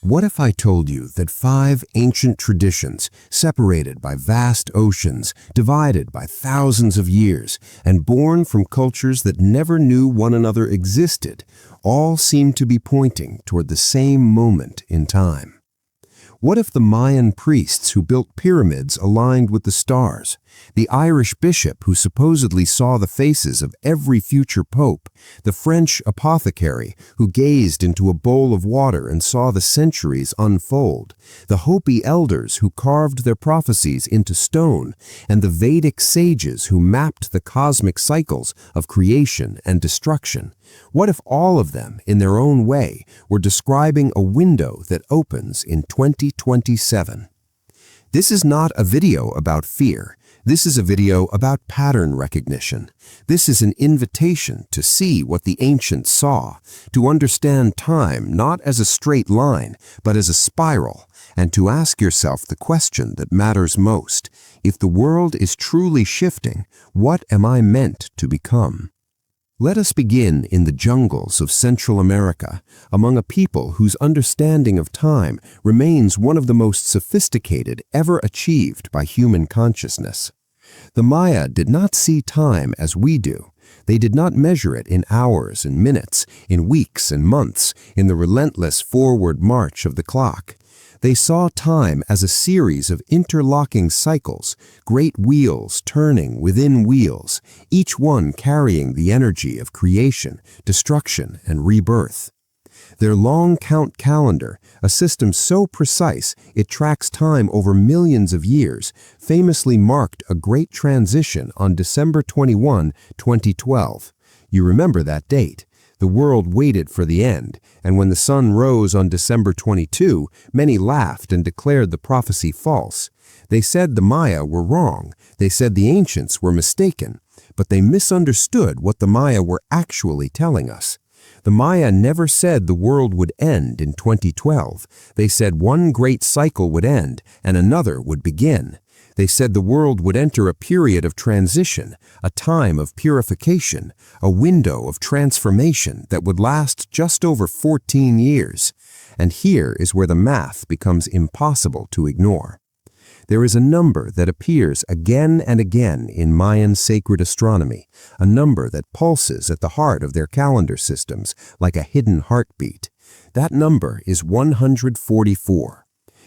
What if I told you that 5 ancient traditions, separated by vast oceans, divided by thousands of years, and born from cultures that never knew one another existed, all seem to be pointing toward the same moment in time? What if the Mayan priests who built pyramids aligned with the stars, the Irish bishop who supposedly saw the faces of every future pope, the French apothecary who gazed into a bowl of water and saw the centuries unfold, the Hopi elders who carved their prophecies into stone, and the Vedic sages who mapped the cosmic cycles of creation and destruction? What if all of them, in their own way, were describing a window that opens in 2027? This is not a video about fear. This is a video about pattern recognition. This is an invitation to see what the ancients saw, to understand time not as a straight line, but as a spiral, and to ask yourself the question that matters most. If the world is truly shifting, what am I meant to become? Let us begin in the jungles of Central America, among a people whose understanding of time remains one of the most sophisticated ever achieved by human consciousness. The Maya did not see time as we do. They did not measure it in hours and minutes, in weeks and months, in the relentless forward march of the clock. They saw time as a series of interlocking cycles, great wheels turning within wheels, each one carrying the energy of creation, destruction, and rebirth. Their long count calendar, a system so precise it tracks time over millions of years, famously marked a great transition on December 21, 2012. You remember that date. The world waited for the end, and when the sun rose on December 22, many laughed and declared the prophecy false. They said the Maya were wrong. They said the ancients were mistaken, but they misunderstood what the Maya were actually telling us. The Maya never said the world would end in 2012. They said one great cycle would end and another would begin. They said the world would enter a period of transition, a time of purification, a window of transformation that would last just over 14 years. And here is where the math becomes impossible to ignore. There is a number that appears again and again in Mayan sacred astronomy, a number that pulses at the heart of their calendar systems like a hidden heartbeat. That number is 144.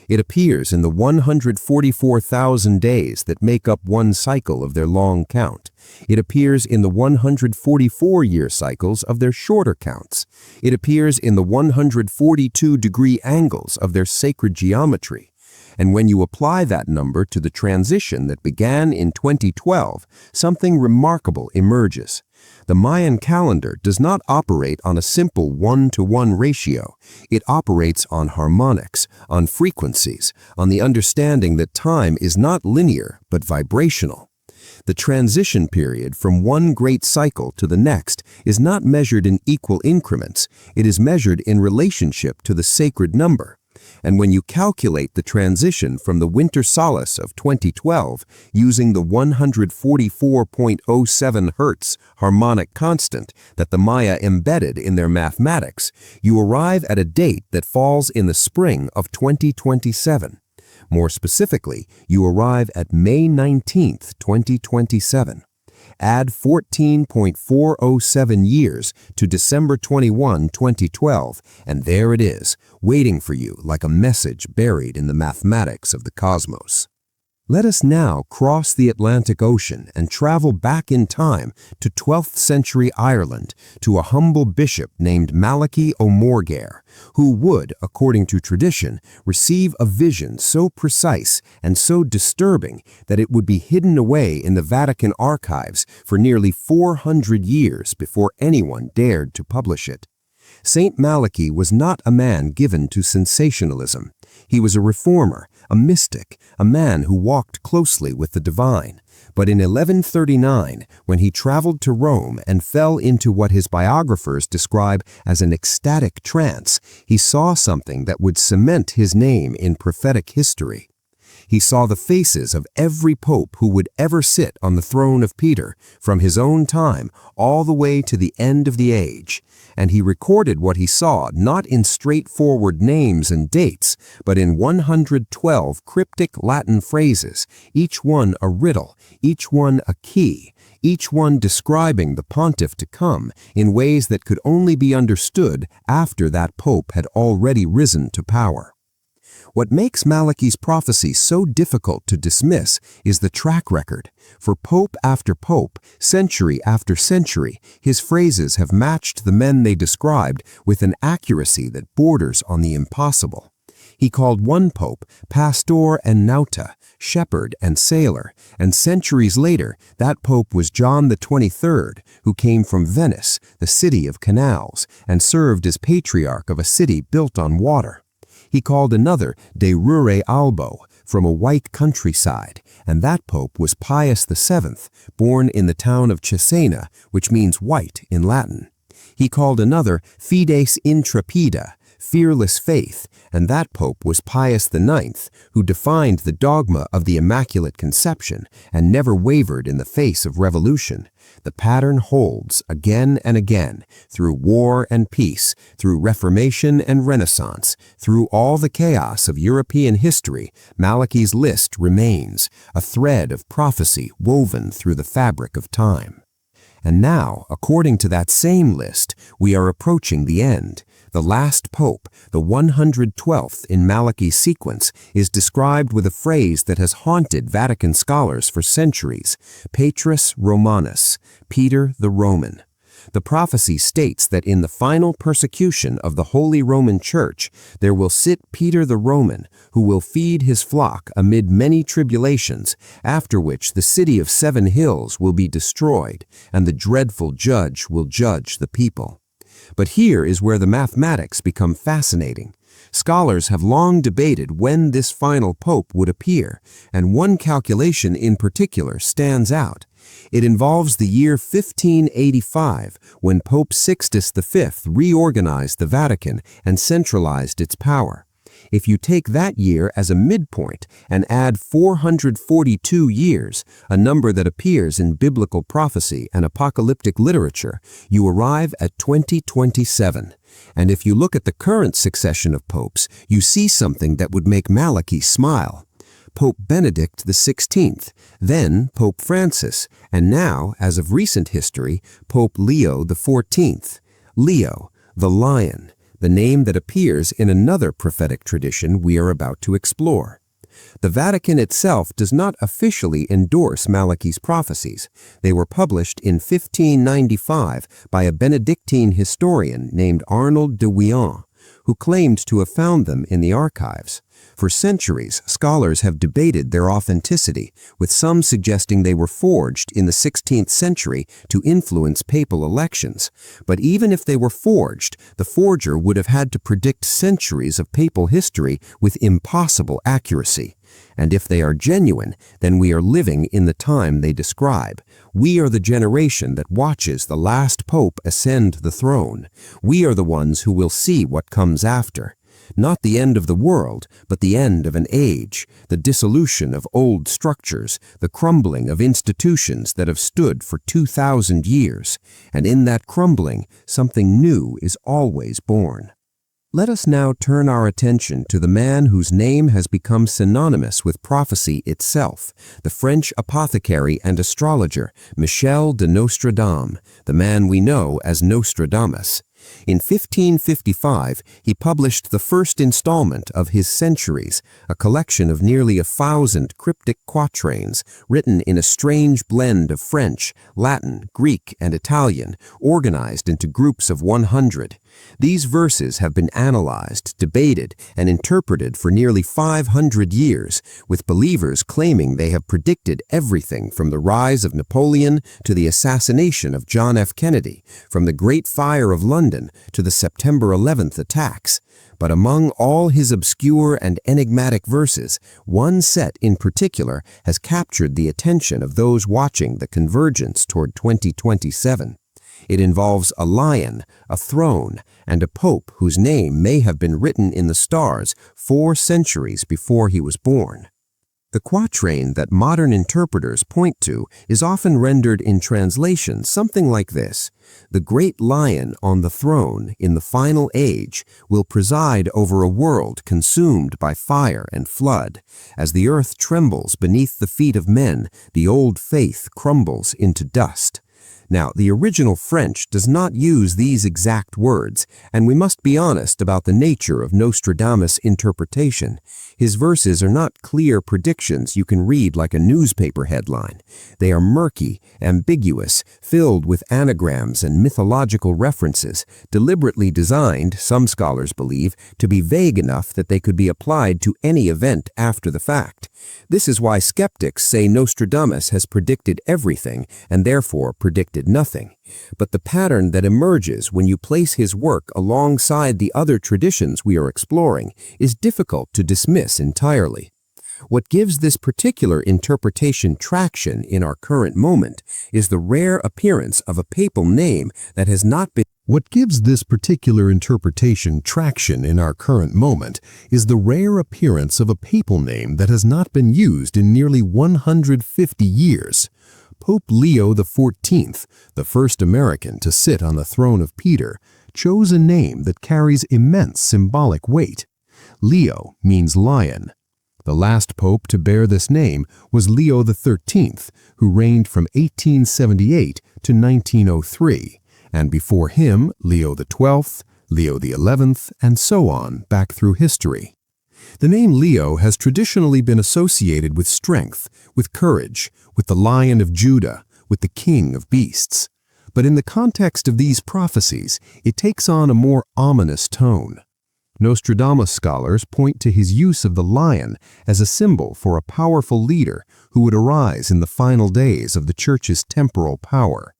It appears in the 144,000 days that make up one cycle of their long count. It appears in the 144-year cycles of their shorter counts. It appears in the 142-degree angles of their sacred geometry. And when you apply that number to the transition that began in 2012, something remarkable emerges. The Mayan calendar does not operate on a simple 1-to-1 ratio. It operates on harmonics, on frequencies, on the understanding that time is not linear but vibrational. The transition period from one great cycle to the next is not measured in equal increments. It is measured in relationship to the sacred number. And when you calculate the transition from the winter solace of 2012 using the 144.07 Hertz harmonic constant that the Maya embedded in their mathematics, you arrive at a date that falls in the spring of 2027. More specifically, you arrive at May 19th, 2027. Add 14.407 years to December 21, 2012, and there it is, waiting for you like a message buried in the mathematics of the cosmos. Let us now cross the Atlantic Ocean and travel back in time to 12th century Ireland to a humble bishop named Malachy O'Morgair, who would, according to tradition, receive a vision so precise and so disturbing that it would be hidden away in the Vatican archives for nearly 400 years before anyone dared to publish it. Saint Malachy was not a man given to sensationalism. He was a reformer, a mystic, a man who walked closely with the divine. But in 1139, when he traveled to Rome and fell into what his biographers describe as an ecstatic trance, he saw something that would cement his name in prophetic history. He saw the faces of every pope who would ever sit on the throne of Peter, from his own time all the way to the end of the age. And he recorded what he saw not in straightforward names and dates, but in 112 cryptic Latin phrases, each one a riddle, each one a key, each one describing the pontiff to come in ways that could only be understood after that pope had already risen to power. What makes Malachy's prophecy so difficult to dismiss is the track record. For pope after pope, century after century, his phrases have matched the men they described with an accuracy that borders on the impossible. He called one pope pastor and nauta, shepherd and sailor, and centuries later, that pope was John the 23rd, who came from Venice, the city of canals, and served as patriarch of a city built on water. He called another de rure albo, from a white countryside, and that pope was Pius VII, born in the town of Cesena, which means white in Latin. He called another fides intrepida, fearless faith, and that pope was Pius IX, who defined the dogma of the Immaculate Conception and never wavered in the face of revolution. The pattern holds again and again, through war and peace, through Reformation and Renaissance, through all the chaos of European history. Malachy's list remains, a thread of prophecy woven through the fabric of time. And now, according to that same list, we are approaching the end. The last pope, the 112th in Malachy's sequence, is described with a phrase that has haunted Vatican scholars for centuries: Petrus Romanus, Peter the Roman. The prophecy states that in the final persecution of the Holy Roman Church, there will sit Peter the Roman, who will feed his flock amid many tribulations, after which the city of 7 hills will be destroyed, and the dreadful judge will judge the people. But here is where the mathematics become fascinating. Scholars have long debated when this final pope would appear, and one calculation in particular stands out. It involves the year 1585, when Pope Sixtus V reorganized the Vatican and centralized its power. If you take that year as a midpoint and add 442 years, a number that appears in biblical prophecy and apocalyptic literature, you arrive at 2027. And if you look at the current succession of popes, you see something that would make Malachy smile. Pope Benedict XVI, then Pope Francis, and now, as of recent history, Pope Leo XIV. Leo, the lion, the name that appears in another prophetic tradition we are about to explore. The Vatican itself does not officially endorse Malachy's prophecies. They were published in 1595 by a Benedictine historian named Arnold de Wian, who claimed to have found them in the archives. For centuries, scholars have debated their authenticity, with some suggesting they were forged in the 16th century to influence papal elections. But even if they were forged, the forger would have had to predict centuries of papal history with impossible accuracy. And if they are genuine, then we are living in the time they describe. We are the generation that watches the last pope ascend the throne. We are the ones who will see what comes after. Not the end of the world, but the end of an age, the dissolution of old structures, the crumbling of institutions that have stood for 2,000 years. And in that crumbling, something new is always born. Let us now turn our attention to the man whose name has become synonymous with prophecy itself, the French apothecary and astrologer Michel de Nostradamus, the man we know as Nostradamus. In 1555, he published the first installment of his Centuries, a collection of nearly 1,000 cryptic quatrains written in a strange blend of French, Latin, Greek, and Italian, organized into groups of 100. These verses have been analyzed, debated, and interpreted for nearly 500 years, with believers claiming they have predicted everything from the rise of Napoleon to the assassination of John F. Kennedy, from the Great Fire of London to the September 11th attacks. But among all his obscure and enigmatic verses, one set in particular has captured the attention of those watching the convergence toward 2027. It involves a lion, a throne, and a pope whose name may have been written in the stars 4 centuries before he was born. The quatrain that modern interpreters point to is often rendered in translation something like this: "The great lion on the throne in the final age will preside over a world consumed by fire and flood. As the earth trembles beneath the feet of men, the old faith crumbles into dust." Now, the original French does not use these exact words, and we must be honest about the nature of Nostradamus' interpretation. His verses are not clear predictions you can read like a newspaper headline. They are murky, ambiguous, filled with anagrams and mythological references, deliberately designed, some scholars believe, to be vague enough that they could be applied to any event after the fact. This is why skeptics say Nostradamus has predicted everything and therefore predicted nothing. But the pattern that emerges when you place his work alongside the other traditions we are exploring is difficult to dismiss entirely. What gives this particular interpretation traction in our current moment is the rare appearance of a papal name that has not been What gives this particular interpretation traction in our current moment is the rare appearance of a papal name that has not been used in nearly 150 years. Pope Leo XIV, the first American to sit on the throne of Peter, chose a name that carries immense symbolic weight. Leo means lion. The last pope to bear this name was Leo XIII, who reigned from 1878 to 1903, and before him Leo XII, Leo XI, and so on back through history. The name Leo has traditionally been associated with strength, with courage, with the Lion of Judah, with the King of Beasts. But in the context of these prophecies, it takes on a more ominous tone. Nostradamus scholars point to his use of the lion as a symbol for a powerful leader who would arise in the final days of the Church's temporal power.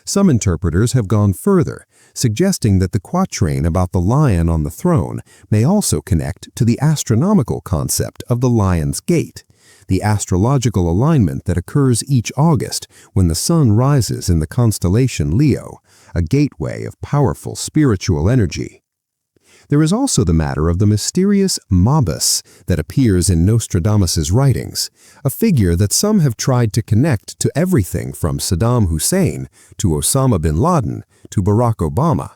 Some interpreters have gone further, suggesting that the quatrain about the lion on the throne may also connect to the astronomical concept of the lion's gate, the astrological alignment that occurs each August when the sun rises in the constellation Leo, a gateway of powerful spiritual energy. There is also the matter of the mysterious Mabus that appears in Nostradamus's writings, a figure that some have tried to connect to everything from Saddam Hussein to Osama bin Laden to Barack Obama.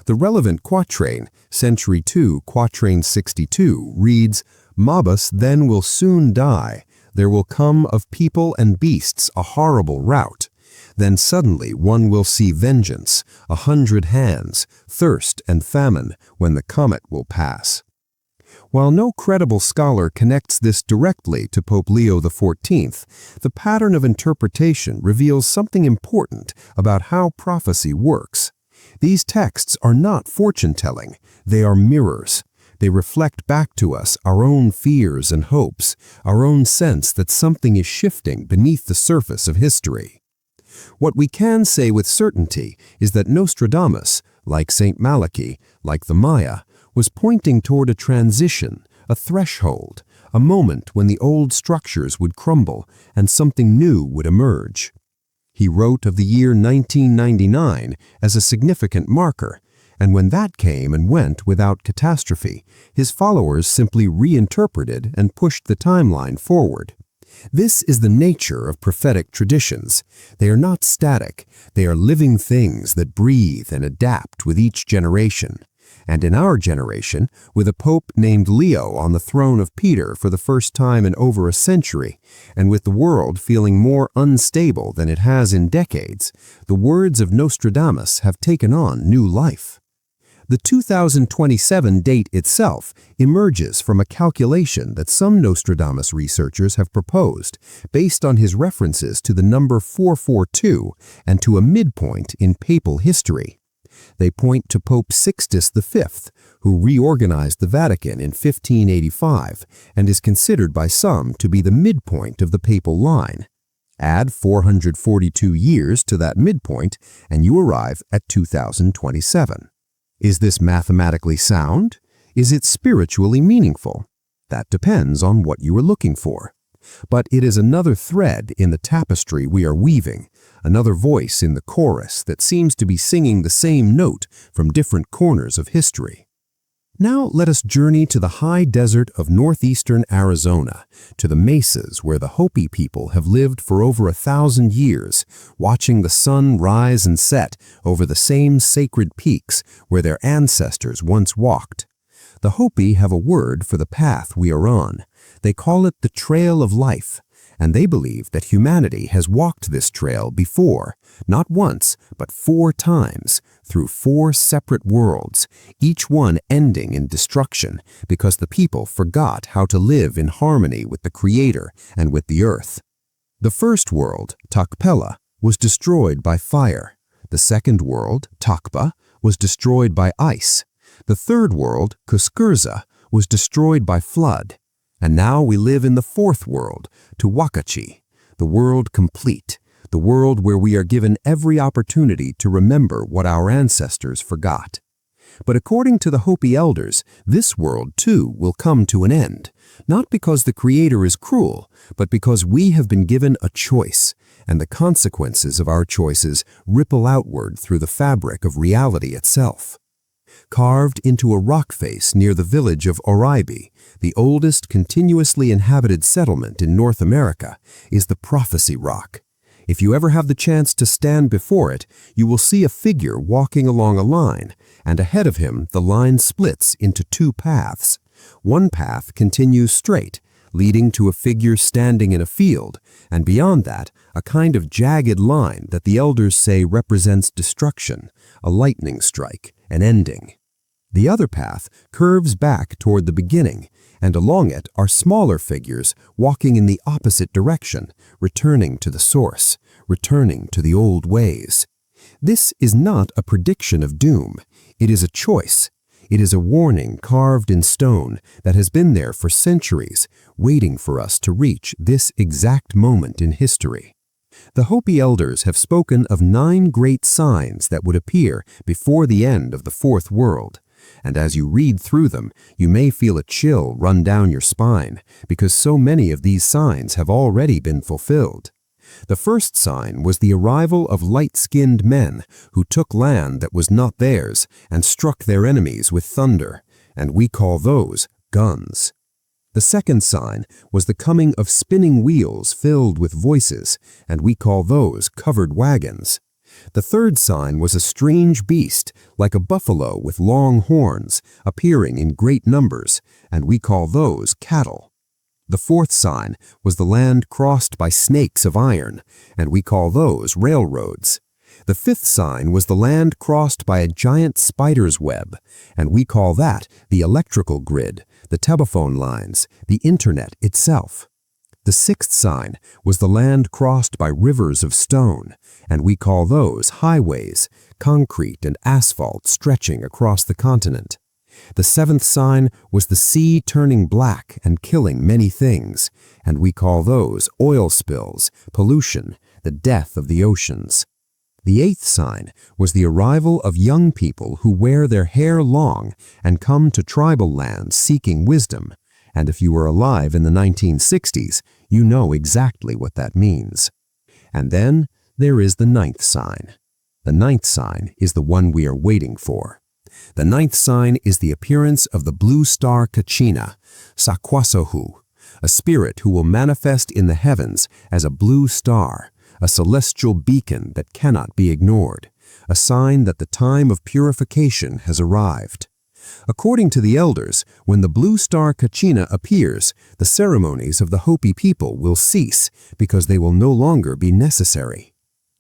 The relevant quatrain, Century 2, Quatrain 62, reads, "Mabus then will soon die. There will come of people and beasts a horrible rout. Then suddenly one will see vengeance, 100 hands, thirst and famine, when the comet will pass." While no credible scholar connects this directly to Pope Leo XIV, the pattern of interpretation reveals something important about how prophecy works. These texts are not fortune-telling, they are mirrors. They reflect back to us our own fears and hopes, our own sense that something is shifting beneath the surface of history. What we can say with certainty is that Nostradamus, like St. Malachy, like the Maya, was pointing toward a transition, a threshold, a moment when the old structures would crumble and something new would emerge. He wrote of the year 1999 as a significant marker, and when that came and went without catastrophe, his followers simply reinterpreted and pushed the timeline forward. This is the nature of prophetic traditions. They are not static. They are living things that breathe and adapt with each generation. And in our generation, with a pope named Leo on the throne of Peter for the first time in over a century, and with the world feeling more unstable than it has in decades, the words of Nostradamus have taken on new life. The 2027 date itself emerges from a calculation that some Nostradamus researchers have proposed based on his references to the number 442 and to a midpoint in papal history. They point to Pope Sixtus V, who reorganized the Vatican in 1585 and is considered by some to be the midpoint of the papal line. Add 442 years to that midpoint and you arrive at 2027. Is this mathematically sound? Is it spiritually meaningful? That depends on what you are looking for. But it is another thread in the tapestry we are weaving, another voice in the chorus that seems to be singing the same note from different corners of history. Now let us journey to the high desert of northeastern Arizona, to the mesas where the Hopi people have lived for over 1,000 years, watching the sun rise and set over the same sacred peaks where their ancestors once walked. The Hopi have a word for the path we are on. They call it the Trail of Life, and they believe that humanity has walked this trail before, not once, but 4 times, through 4 separate worlds, each one ending in destruction because the people forgot how to live in harmony with the Creator and with the earth. The first world, Takpela, was destroyed by fire. The second world, Takpa, was destroyed by ice. The third world, Kuskurza, was destroyed by flood. And now we live in the fourth world, Tuwakachi, the world complete, the world where we are given every opportunity to remember what our ancestors forgot. But according to the Hopi elders, this world too will come to an end, not because the Creator is cruel, but because we have been given a choice, and the consequences of our choices ripple outward through the fabric of reality itself. Carved into a rock face near the village of Oraibi, the oldest continuously inhabited settlement in North America, is the Prophecy Rock. If you ever have the chance to stand before it, you will see a figure walking along a line, and ahead of him the line splits into 2 paths. One path continues straight, leading to a figure standing in a field, and beyond that, a kind of jagged line that the elders say represents destruction, a lightning strike, an ending. The other path curves back toward the beginning, and along it are smaller figures walking in the opposite direction, returning to the source, returning to the old ways. This is not a prediction of doom. It is a choice. It is a warning carved in stone that has been there for centuries, waiting for us to reach this exact moment in history. The Hopi elders have spoken of 9 great signs that would appear before the end of the fourth world. And as you read through them, you may feel a chill run down your spine, because so many of these signs have already been fulfilled. The first sign was the arrival of light-skinned men who took land that was not theirs and struck their enemies with thunder, and we call those guns. The second sign was the coming of spinning wheels filled with voices, and we call those covered wagons. The third sign was a strange beast, like a buffalo with long horns, appearing in great numbers, and we call those cattle. The fourth sign was the land crossed by snakes of iron, and we call those railroads. The fifth sign was the land crossed by a giant spider's web, and we call that the electrical grid, the telephone lines, the internet itself. The sixth sign was the land crossed by rivers of stone, and we call those highways, concrete and asphalt stretching across the continent. The seventh sign was the sea turning black and killing many things, and we call those oil spills, pollution, the death of the oceans. The eighth sign was the arrival of young people who wear their hair long and come to tribal lands seeking wisdom, and if you were alive in the 1960s, you know exactly what that means. And then there is the ninth sign. The ninth sign is the one we are waiting for. The ninth sign is the appearance of the blue star Kachina, Sakwasohu, a spirit who will manifest in the heavens as a blue star, a celestial beacon that cannot be ignored, a sign that the time of purification has arrived. According to the elders, when the blue star Kachina appears, the ceremonies of the Hopi people will cease because they will no longer be necessary.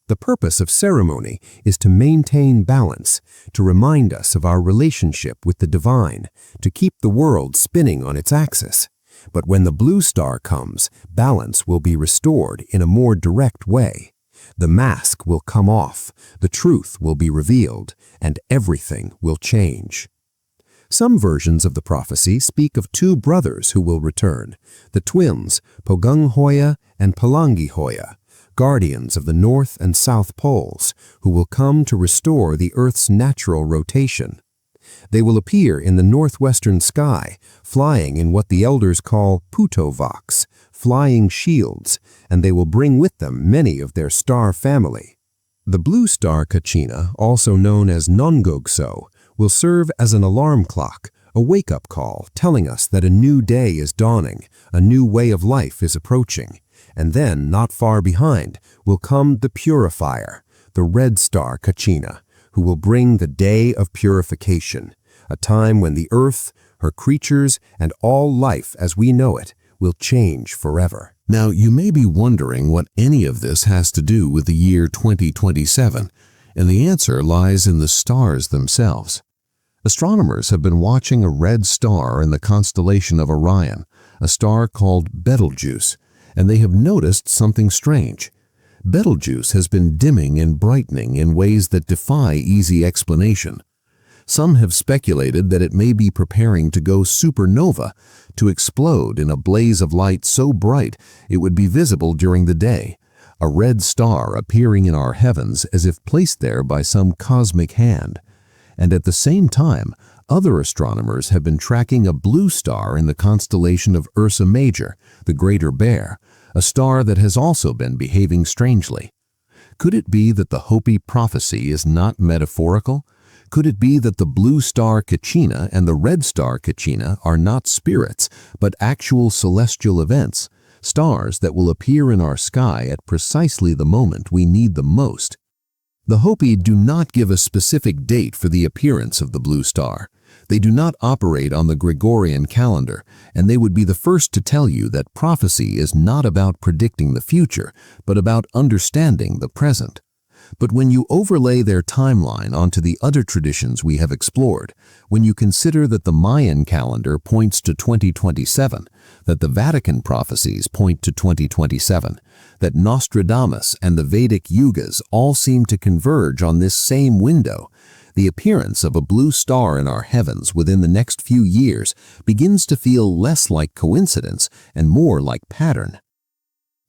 The purpose of ceremony is to maintain balance, to remind us of our relationship with the divine, to keep the world spinning on its axis. But when the blue star comes, balance will be restored in a more direct way. The mask will come off, the truth will be revealed, and everything will change. Some versions of the prophecy speak of 2 brothers who will return, the twins Pogunghoya and Palanghoya, guardians of the North and South Poles, who will come to restore the Earth's natural rotation. They will appear in the northwestern sky, flying in what the elders call putovox, flying shields, and they will bring with them many of their star family. The blue star Kachina, also known as Nongogso, will serve as an alarm clock, a wake-up call telling us that a new day is dawning, a new way of life is approaching. And then, not far behind, will come the purifier, the red star Kachina, who will bring the day of purification, a time when the earth, her creatures, and all life as we know it will change forever. Now, you may be wondering what any of this has to do with the year 2027, and the answer lies in the stars themselves. Astronomers have been watching a red star in the constellation of Orion, a star called Betelgeuse, and they have noticed something strange. Betelgeuse has been dimming and brightening in ways that defy easy explanation. Some have speculated that it may be preparing to go supernova, to explode in a blaze of light so bright it would be visible during the day, a red star appearing in our heavens as if placed there by some cosmic hand. And at the same time, other astronomers have been tracking a blue star in the constellation of Ursa Major, the Greater Bear, a star that has also been behaving strangely. Could it be that the Hopi prophecy is not metaphorical? Could it be that the blue star Kachina and the red star Kachina are not spirits, but actual celestial events, stars that will appear in our sky at precisely the moment we need them most? The Hopi do not give a specific date for the appearance of the blue star. They do not operate on the Gregorian calendar, and they would be the first to tell you that prophecy is not about predicting the future, but about understanding the present. But when you overlay their timeline onto the other traditions we have explored, when you consider that the Mayan calendar points to 2027, that the Vatican prophecies point to 2027, that Nostradamus and the Vedic yugas all seem to converge on this same window, the appearance of a blue star in our heavens within the next few years begins to feel less like coincidence and more like pattern.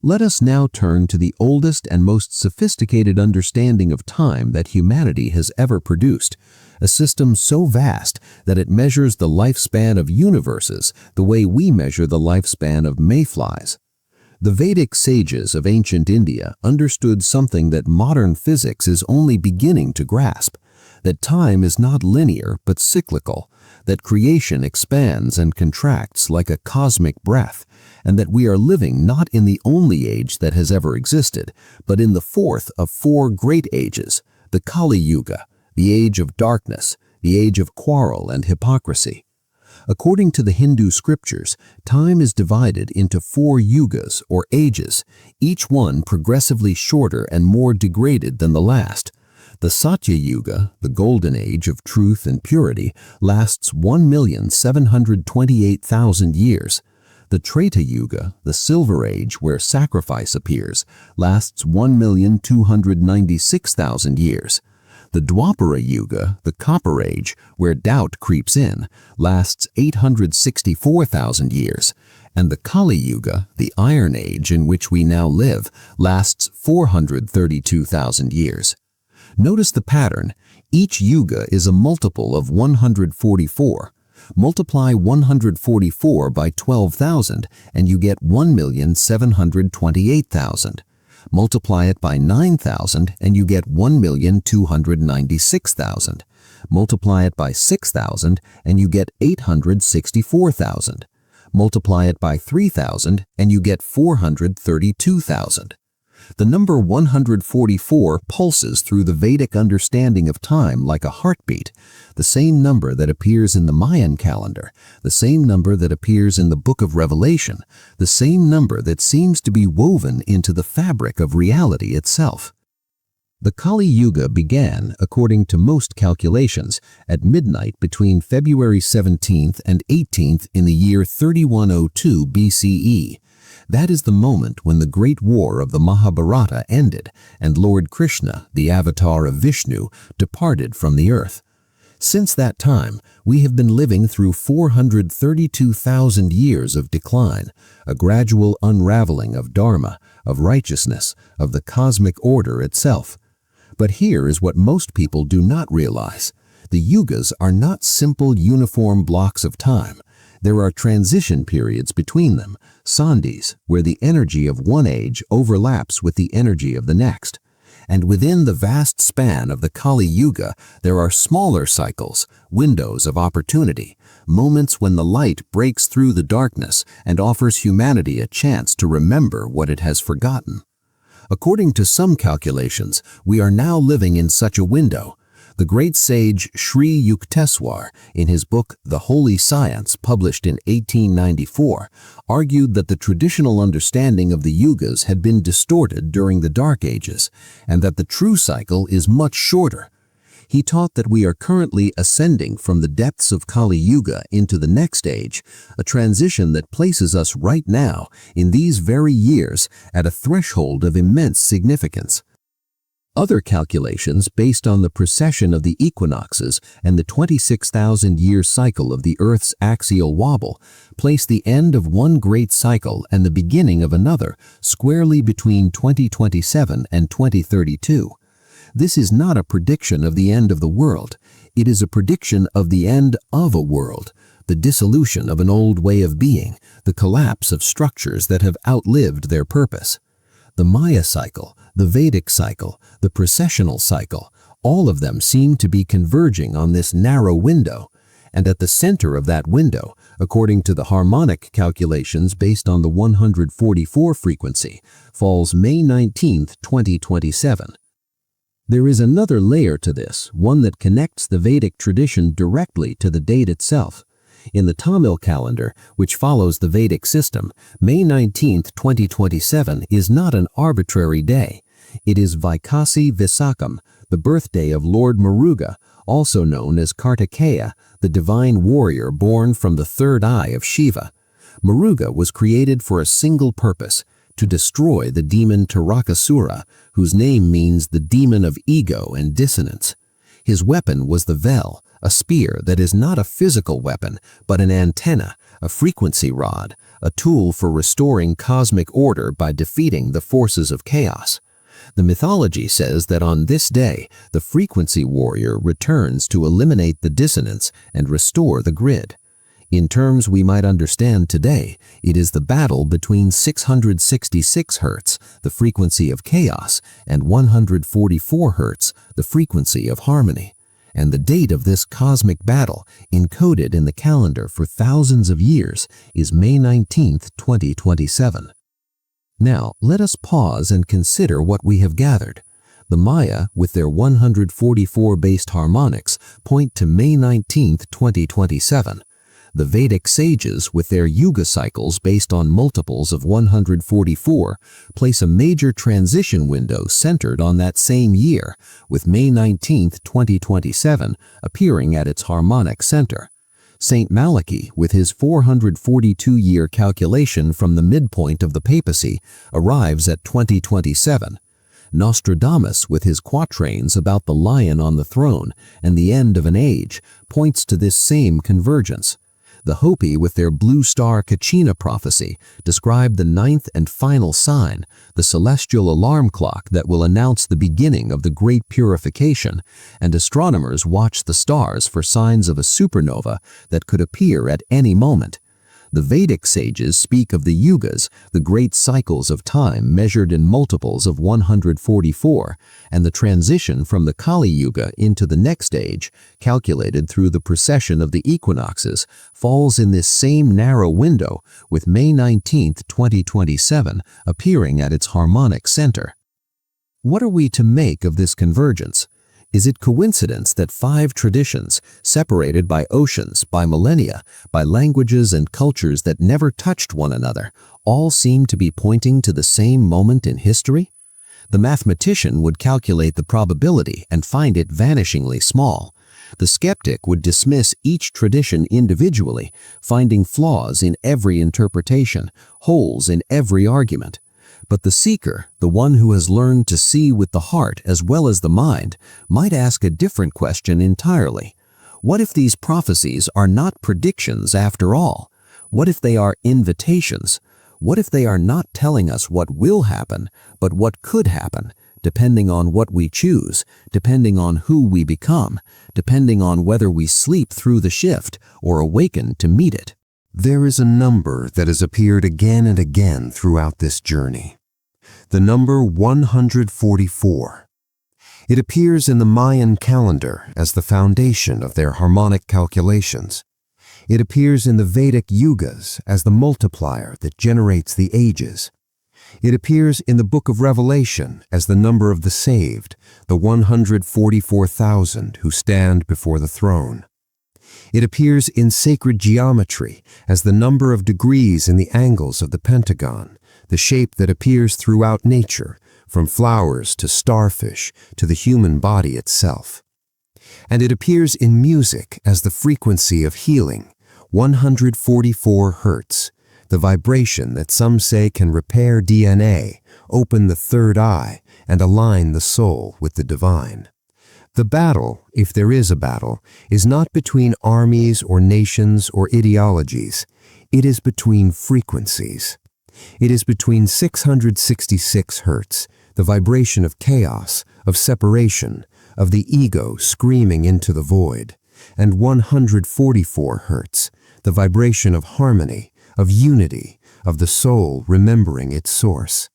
Let us now turn to the oldest and most sophisticated understanding of time that humanity has ever produced, a system so vast that it measures the lifespan of universes the way we measure the lifespan of mayflies. The Vedic sages of ancient India understood something that modern physics is only beginning to grasp, that time is not linear but cyclical, that creation expands and contracts like a cosmic breath, and that we are living not in the only age that has ever existed, but in the fourth of four great ages, the Kali Yuga, the age of darkness, the age of quarrel and hypocrisy. According to the Hindu scriptures, time is divided into 4 yugas or ages, each one progressively shorter and more degraded than the last. The Satya Yuga, the golden age of truth and purity, lasts 1,728,000 years. The Treta Yuga, the silver age where sacrifice appears, lasts 1,296,000 years. The Dwapara Yuga, the copper age where doubt creeps in, lasts 864,000 years. And the Kali Yuga, the iron age in which we now live, lasts 432,000 years. Notice the pattern. Each yuga is a multiple of 144. Multiply 144 by 12,000 and you get 1,728,000. Multiply it by 9,000 and you get 1,296,000. Multiply it by 6,000 and you get 864,000. Multiply it by 3,000 and you get 432,000. The number 144 pulses through the Vedic understanding of time like a heartbeat, the same number that appears in the Mayan calendar, the same number that appears in the Book of Revelation, the same number that seems to be woven into the fabric of reality itself. The Kali Yuga began, according to most calculations, at midnight between February 17th and 18th in the year 3102 BCE. That is the moment when the great war of the Mahabharata ended and Lord Krishna, the avatar of Vishnu, departed from the earth. Since that time, we have been living through 432,000 years of decline, a gradual unraveling of dharma, of righteousness, of the cosmic order itself. But here is what most people do not realize. The yugas are not simple uniform blocks of time. There are transition periods between them, sandhis, where the energy of one age overlaps with the energy of the next. And within the vast span of the Kali Yuga, there are smaller cycles, windows of opportunity, moments when the light breaks through the darkness and offers humanity a chance to remember what it has forgotten. According to some calculations, we are now living in such a window. The great sage Sri Yukteswar, in his book The Holy Science, published in 1894, argued that the traditional understanding of the yugas had been distorted during the Dark Ages, and that the true cycle is much shorter. He taught that we are currently ascending from the depths of Kali Yuga into the next age, a transition that places us right now, in these very years, at a threshold of immense significance. Other calculations based on the precession of the equinoxes and the 26,000-year cycle of the Earth's axial wobble place the end of one great cycle and the beginning of another squarely between 2027 and 2032. This is not a prediction of the end of the world. It is a prediction of the end of a world, the dissolution of an old way of being, the collapse of structures that have outlived their purpose. The Maya cycle, the Vedic cycle, the precessional cycle, all of them seem to be converging on this narrow window, and at the center of that window, according to the harmonic calculations based on the 144 frequency, falls May 19, 2027. There is another layer to this, one that connects the Vedic tradition directly to the date itself. In the Tamil calendar, which follows the Vedic system, May 19, 2027 is not an arbitrary day. It is Vaikasi Visakam, the birthday of Lord Muruga, also known as Kartikeya, the divine warrior born from the third eye of Shiva. Muruga was created for a single purpose, to destroy the demon Tarakasura, whose name means the demon of ego and dissonance. His weapon was the vel, a spear that is not a physical weapon, but an antenna, a frequency rod, a tool for restoring cosmic order by defeating the forces of chaos. The mythology says that on this day, the frequency warrior returns to eliminate the dissonance and restore the grid. In terms we might understand today, it is the battle between 666 Hz, the frequency of chaos, and 144 Hz, the frequency of harmony. And the date of this cosmic battle, encoded in the calendar for thousands of years, is May 19, 2027. Now, let us pause and consider what we have gathered. The Maya, with their 144-based harmonics, point to May 19, 2027. The Vedic sages, with their yuga cycles based on multiples of 144, place a major transition window centered on that same year, with May 19, 2027 appearing at its harmonic center. Saint Malachy, with his 442-year calculation from the midpoint of the papacy, arrives at 2027. Nostradamus, with his quatrains about the lion on the throne and the end of an age, points to this same convergence. The Hopi, with their blue star Kachina prophecy, describe the ninth and final sign, the celestial alarm clock that will announce the beginning of the Great Purification, and astronomers watch the stars for signs of a supernova that could appear at any moment. The Vedic sages speak of the yugas, the great cycles of time measured in multiples of 144, and the transition from the Kali Yuga into the next age, calculated through the precession of the equinoxes, falls in this same narrow window, with May 19, 2027 appearing at its harmonic center. What are we to make of this convergence? Is it coincidence that 5 traditions, separated by oceans, by millennia, by languages and cultures that never touched one another, all seem to be pointing to the same moment in history? The mathematician would calculate the probability and find it vanishingly small. The skeptic would dismiss each tradition individually, finding flaws in every interpretation, holes in every argument. But the seeker, the one who has learned to see with the heart as well as the mind, might ask a different question entirely. What if these prophecies are not predictions after all? What if they are invitations? What if they are not telling us what will happen, but what could happen, depending on what we choose, depending on who we become, depending on whether we sleep through the shift or awaken to meet it? There is a number that has appeared again and again throughout this journey. The number 144. It appears in the Mayan calendar as the foundation of their harmonic calculations. It appears in the Vedic yugas as the multiplier that generates the ages. It appears in the Book of Revelation as the number of the saved, the 144,000 who stand before the throne. It appears in sacred geometry as the number of degrees in the angles of the pentagon, the shape that appears throughout nature, from flowers to starfish to the human body itself. And it appears in music as the frequency of healing, 144 hertz, the vibration that some say can repair DNA, open the third eye, and align the soul with the divine. The battle, if there is a battle, is not between armies or nations or ideologies. It is between frequencies. It is between 666 hertz, the vibration of chaos, of separation, of the ego screaming into the void, and 144 hertz, the vibration of harmony, of unity, of the soul remembering its source.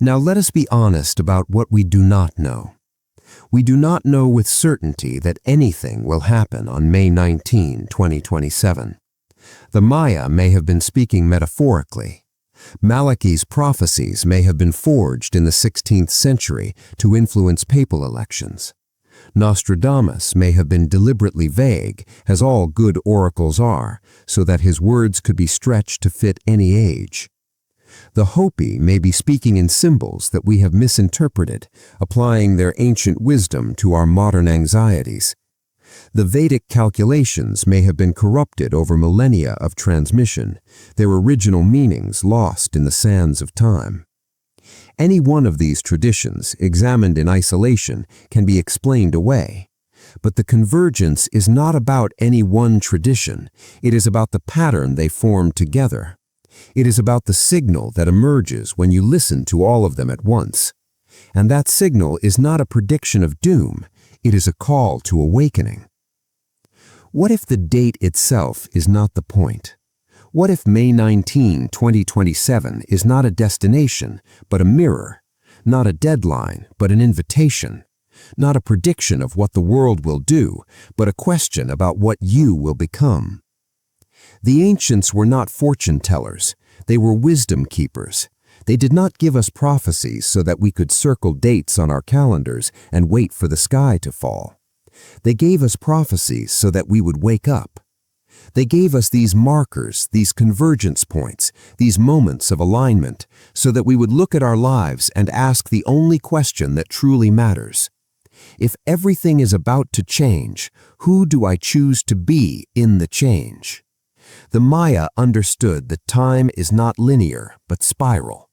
Now let us be honest about what we do not know. We do not know with certainty that anything will happen on May 19, 2027. The Maya may have been speaking metaphorically. Malachy's prophecies may have been forged in the 16th century to influence papal elections. Nostradamus may have been deliberately vague, as all good oracles are, so that his words could be stretched to fit any age. The Hopi may be speaking in symbols that we have misinterpreted, applying their ancient wisdom to our modern anxieties. The Vedic calculations may have been corrupted over millennia of transmission, their original meanings lost in the sands of time. Any one of these traditions, examined in isolation, can be explained away. But the convergence is not about any one tradition. It is about the pattern they form together. It is about the signal that emerges when you listen to all of them at once. And that signal is not a prediction of doom. It is a call to awakening. What if the date itself is not the point? What if May 19, 2027 is not a destination, but a mirror? Not a deadline, but an invitation? Not a prediction of what the world will do, but a question about what you will become? The ancients were not fortune tellers. They were wisdom keepers. They did not give us prophecies so that we could circle dates on our calendars and wait for the sky to fall. They gave us prophecies so that we would wake up. They gave us these markers, these convergence points, these moments of alignment, so that we would look at our lives and ask the only question that truly matters. If everything is about to change, who do I choose to be in the change? The Maya understood that time is not linear, but spiral.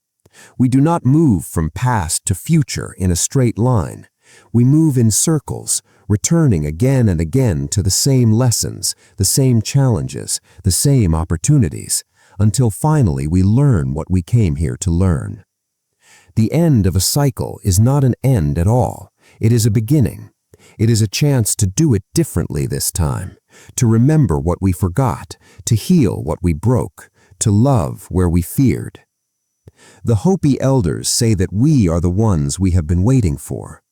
We do not move from past to future in a straight line. We move in circles, returning again and again to the same lessons, the same challenges, the same opportunities, until finally we learn what we came here to learn. The end of a cycle is not an end at all. It is a beginning. It is a chance to do it differently this time, to remember what we forgot, to heal what we broke, to love where we feared. The Hopi elders say that we are the ones we have been waiting for.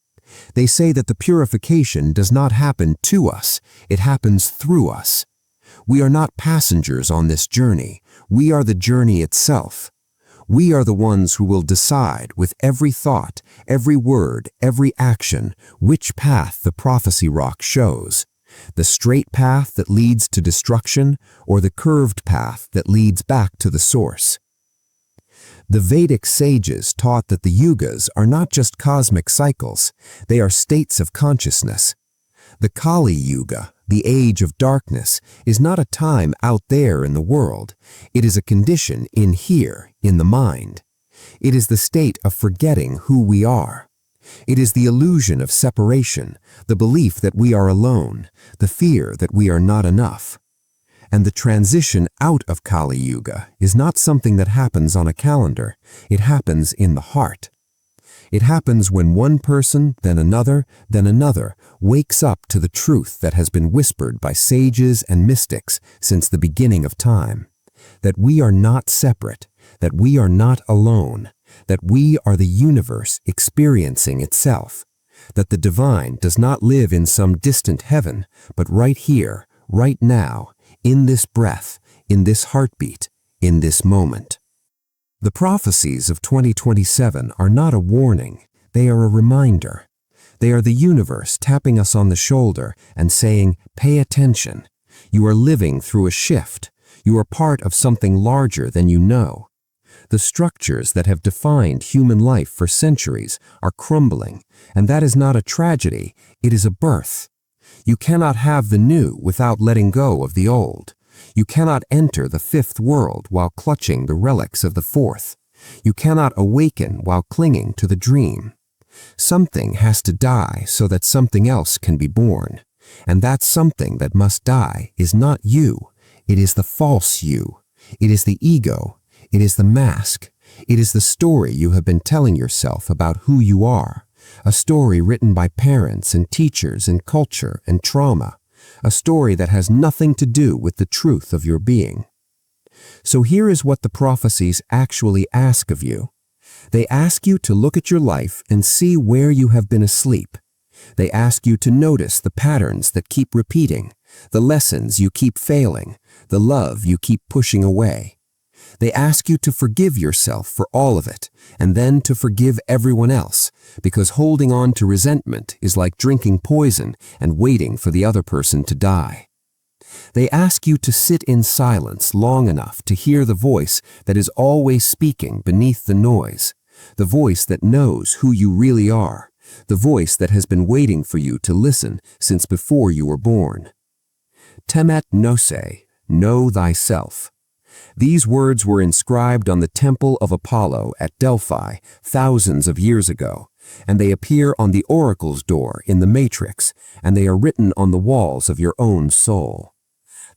They say that the purification does not happen to us, it happens through us. We are not passengers on this journey. We are the journey itself. We are the ones who will decide with every thought, every word, every action, which path the prophecy rock shows. The straight path that leads to destruction or the curved path that leads back to the source. The Vedic sages taught that the yugas are not just cosmic cycles, they are states of consciousness. The Kali Yuga, the age of darkness, is not a time out there in the world. It is a condition in here, in the mind. It is the state of forgetting who we are. It is the illusion of separation, the belief that we are alone, the fear that we are not enough. And the transition out of Kali Yuga is not something that happens on a calendar. It happens in the heart. It happens when one person, then another, wakes up to the truth that has been whispered by sages and mystics since the beginning of time. That we are not separate, that we are not alone, that we are the universe experiencing itself, that the divine does not live in some distant heaven, but right here, right now, in this breath, in this heartbeat, in this moment. The prophecies of 2027 are not a warning, they are a reminder. They are the universe tapping us on the shoulder and saying, pay attention. You are living through a shift. You are part of something larger than you know. The structures that have defined human life for centuries are crumbling, and that is not a tragedy, it is a birth. You cannot have the new without letting go of the old. You cannot enter the fifth world while clutching the relics of the fourth. You cannot awaken while clinging to the dream. Something has to die so that something else can be born. And that something that must die is not you. It is the false you. It is the ego. It is the mask. It is the story you have been telling yourself about who you are. A story written by parents and teachers and culture and trauma. A story that has nothing to do with the truth of your being. So here is what the prophecies actually ask of you. They ask you to look at your life and see where you have been asleep. They ask you to notice the patterns that keep repeating, the lessons you keep failing, the love you keep pushing away. They ask you to forgive yourself for all of it, and then to forgive everyone else, because holding on to resentment is like drinking poison and waiting for the other person to die. They ask you to sit in silence long enough to hear the voice that is always speaking beneath the noise, the voice that knows who you really are, the voice that has been waiting for you to listen since before you were born. Temet Nosce, know thyself. These words were inscribed on the temple of Apollo at Delphi thousands of years ago, and they appear on the oracle's door in the Matrix, and they are written on the walls of your own soul.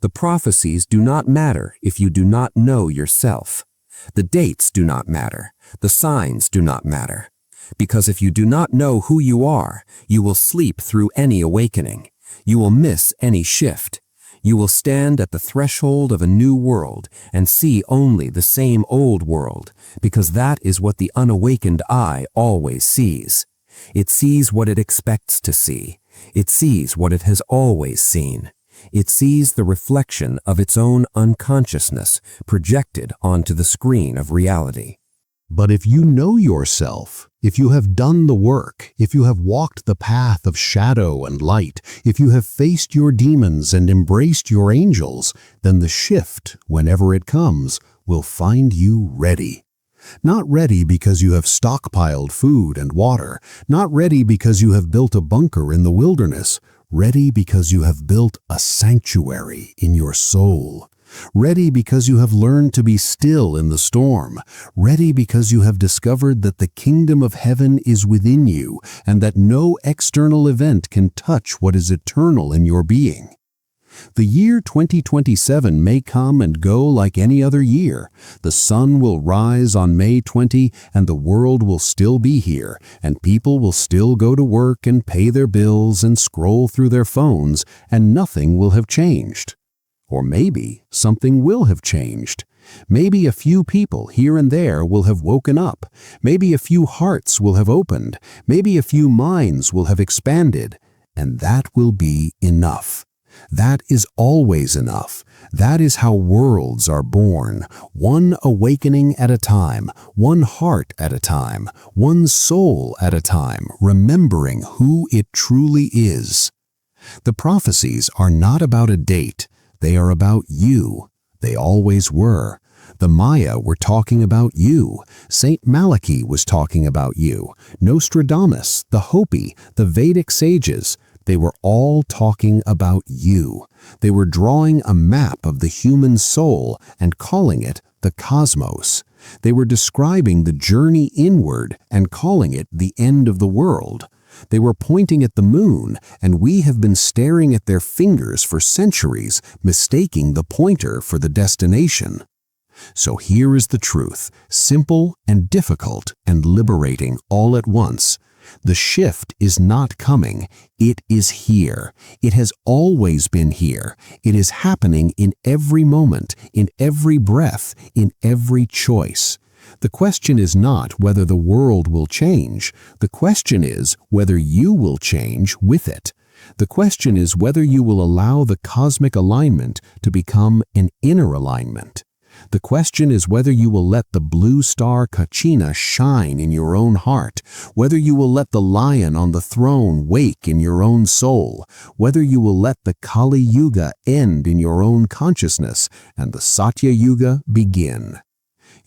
The prophecies do not matter if you do not know yourself. The dates do not matter. The signs do not matter. Because if you do not know who you are, you will sleep through any awakening. You will miss any shift. You will stand at the threshold of a new world and see only the same old world, because that is what the unawakened eye always sees. It sees what it expects to see. It sees what it has always seen. It sees the reflection of its own unconsciousness projected onto the screen of reality. But if you know yourself, if you have done the work, if you have walked the path of shadow and light, if you have faced your demons and embraced your angels, then the shift, whenever it comes, will find you ready. Not ready because you have stockpiled food and water, not ready because you have built a bunker in the wilderness, ready because you have built a sanctuary in your soul. Ready because you have learned to be still in the storm. Ready because you have discovered that the kingdom of heaven is within you and that no external event can touch what is eternal in your being. The year 2027 may come and go like any other year. The sun will rise on May 20 and the world will still be here, and people will still go to work and pay their bills and scroll through their phones, and nothing will have changed. Or maybe something will have changed. Maybe a few people here and there will have woken up. Maybe a few hearts will have opened. Maybe a few minds will have expanded. And that will be enough. That is always enough. That is how worlds are born, one awakening at a time, one heart at a time, one soul at a time, remembering who it truly is. The prophecies are not about a date. They are about you. They always were. The Maya were talking about you. Saint Malachy was talking about you. Nostradamus, the Hopi, the Vedic sages, they were all talking about you. They were drawing a map of the human soul and calling it the cosmos. They were describing the journey inward and calling it the end of the world. They were pointing at the moon, and we have been staring at their fingers for centuries, mistaking the pointer for the destination. So here is the truth, simple and difficult and liberating all at once. The shift is not coming. It is here. It has always been here. It is happening in every moment, in every breath, in every choice. The question is not whether the world will change. The question is whether you will change with it. The question is whether you will allow the cosmic alignment to become an inner alignment. The question is whether you will let the blue star Kachina shine in your own heart, whether you will let the lion on the throne wake in your own soul, whether you will let the Kali Yuga end in your own consciousness and the Satya Yuga begin.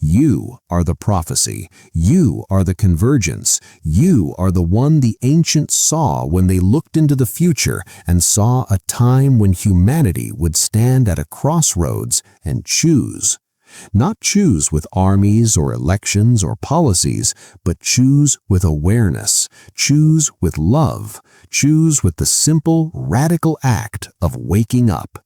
You are the prophecy. You are the convergence. You are the one the ancients saw when they looked into the future and saw a time when humanity would stand at a crossroads and choose. Not choose with armies or elections or policies, but choose with awareness, choose with love, choose with the simple, radical act of waking up.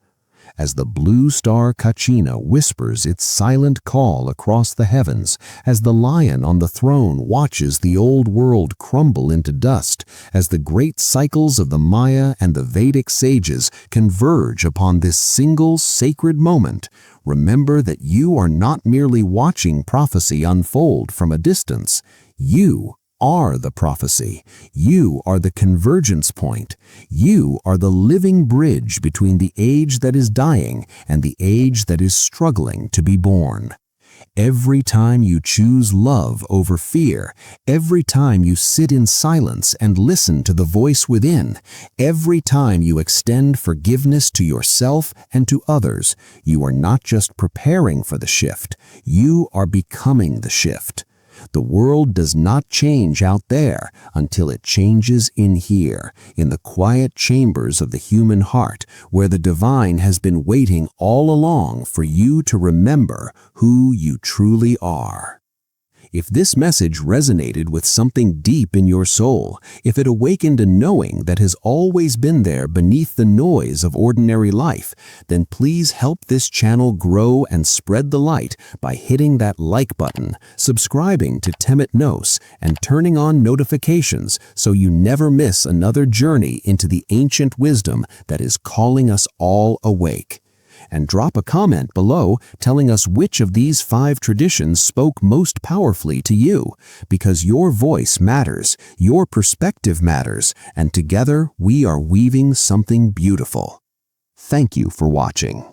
As the blue star Kachina whispers its silent call across the heavens, as the lion on the throne watches the old world crumble into dust, as the great cycles of the Maya and the Vedic sages converge upon this single sacred moment, remember that you are not merely watching prophecy unfold from a distance. You are the prophecy. You are the convergence point. You are the living bridge between the age that is dying and the age that is struggling to be born. Every time you choose love over fear, every time you sit in silence and listen to the voice within, every time you extend forgiveness to yourself and to others, you are not just preparing for the shift, you are becoming the shift. The world does not change out there until it changes in here, in the quiet chambers of the human heart, where the divine has been waiting all along for you to remember who you truly are. If this message resonated with something deep in your soul, if it awakened a knowing that has always been there beneath the noise of ordinary life, then please help this channel grow and spread the light by hitting that like button, subscribing to Temet Nosce, and turning on notifications so you never miss another journey into the ancient wisdom that is calling us all awake. And drop a comment below telling us which of these 5 traditions spoke most powerfully to you, because your voice matters, your perspective matters, and together we are weaving something beautiful. Thank you for watching.